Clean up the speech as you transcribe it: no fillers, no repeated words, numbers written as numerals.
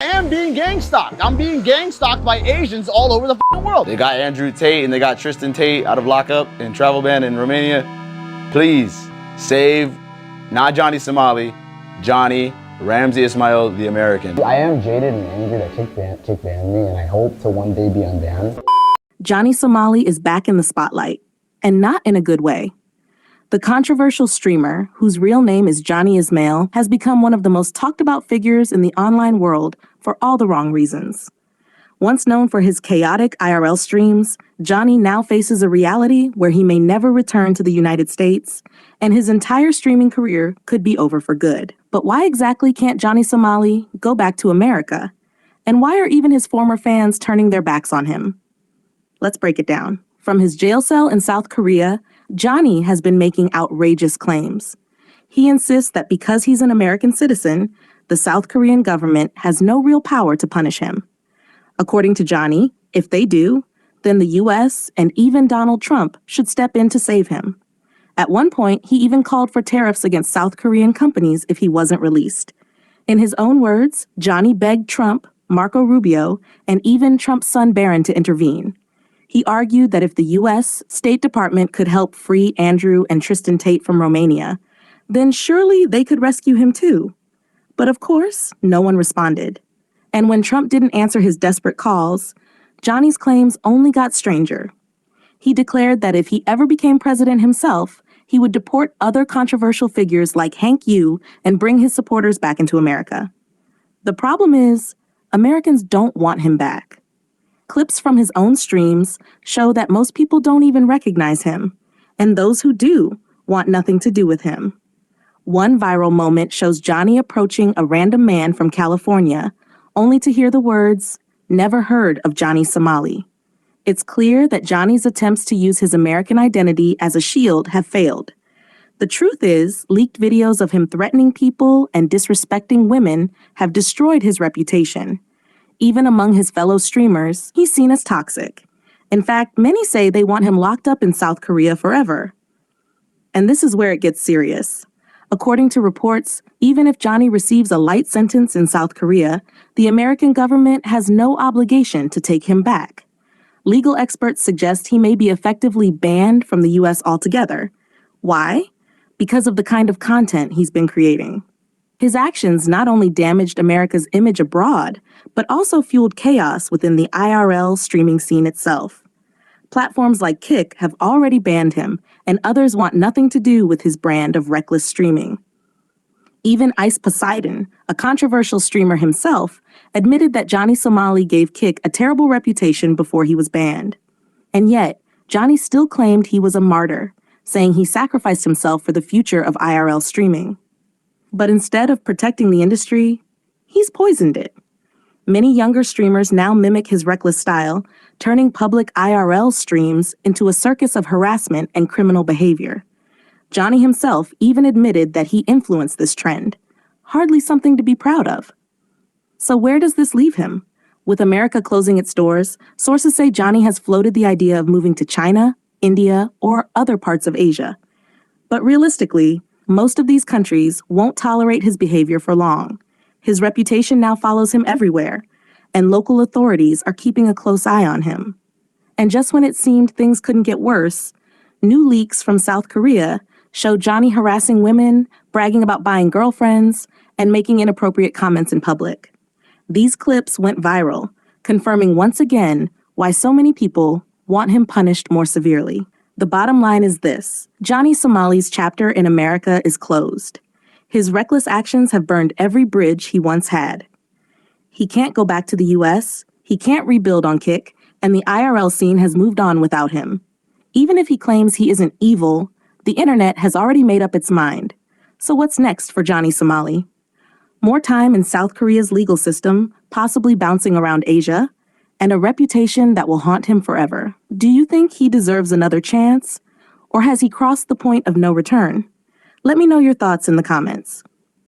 I am being gang stalked. I'm being gang stalked by Asians all over the world. They got Andrew Tate and they got Tristan Tate out of lockup in travel ban in Romania. Please save not Johnny Somali, Johnny Ramsey Ismail, the American. I am jaded and angry that Kick banned me, and I hope to one day be unbanned. Johnny Somali is back in the spotlight, and not in a good way. The controversial streamer, whose real name is Johnny Ismail, has become one of the most talked about figures in the online world for all the wrong reasons. Once known for his chaotic IRL streams, Johnny now faces a reality where he may never return to the United States, and his entire streaming career could be over for good. But why exactly can't Johnny Somali go back to America? And why are even his former fans turning their backs on him? Let's break it down. From his jail cell in South Korea, Johnny has been making outrageous claims. He insists that because he's an American citizen, the South Korean government has no real power to punish him. According to Johnny, if they do, then the US and even Donald Trump should step in to save him. At one point, he even called for tariffs against South Korean companies if he wasn't released. In his own words, Johnny begged Trump, Marco Rubio, and even Trump's son Barron to intervene. He argued that if the U.S. State Department could help free Andrew and Tristan Tate from Romania, then surely they could rescue him too. But of course, no one responded. And when Trump didn't answer his desperate calls, Johnny's claims only got stranger. He declared that if he ever became president himself, he would deport other controversial figures like Hank Yoo and bring his supporters back into America. The problem is, Americans don't want him back. Clips from his own streams show that most people don't even recognize him, and those who do want nothing to do with him. One viral moment shows Johnny approaching a random man from California, only to hear the words, "Never heard of Johnny Somali." It's clear that Johnny's attempts to use his American identity as a shield have failed. The truth is, leaked videos of him threatening people and disrespecting women have destroyed his reputation. Even among his fellow streamers, he's seen as toxic. In fact, many say they want him locked up in South Korea forever. And this is where it gets serious. According to reports, even if Johnny receives a light sentence in South Korea, the American government has no obligation to take him back. Legal experts suggest he may be effectively banned from the U.S. altogether. Why? Because of the kind of content he's been creating. His actions not only damaged America's image abroad, but also fueled chaos within the IRL streaming scene itself. Platforms like Kick have already banned him, and others want nothing to do with his brand of reckless streaming. Even Ice Poseidon, a controversial streamer himself, admitted that Johnny Somali gave Kick a terrible reputation before he was banned. And yet, Johnny still claimed he was a martyr, saying he sacrificed himself for the future of IRL streaming. But instead of protecting the industry, he's poisoned it. Many younger streamers now mimic his reckless style, turning public IRL streams into a circus of harassment and criminal behavior. Johnny himself even admitted that he influenced this trend. Hardly something to be proud of. So where does this leave him? With America closing its doors, sources say Johnny has floated the idea of moving to China, India, or other parts of Asia. But realistically, most of these countries won't tolerate his behavior for long. His reputation now follows him everywhere, and local authorities are keeping a close eye on him. And just when it seemed things couldn't get worse, new leaks from South Korea showed Johnny harassing women, bragging about buying girlfriends, and making inappropriate comments in public. These clips went viral, confirming once again why so many people want him punished more severely. The bottom line is this: Johnny Somali's chapter in America is closed. His reckless actions have burned every bridge he once had. He can't go back to the U.S., he can't rebuild on Kick, and the IRL scene has moved on without him. Even if he claims he isn't evil, the internet has already made up its mind. So what's next for Johnny Somali? More time in South Korea's legal system, possibly bouncing around Asia, and a reputation that will haunt him forever. Do you think he deserves another chance? Or has he crossed the point of no return? Let me know your thoughts in the comments.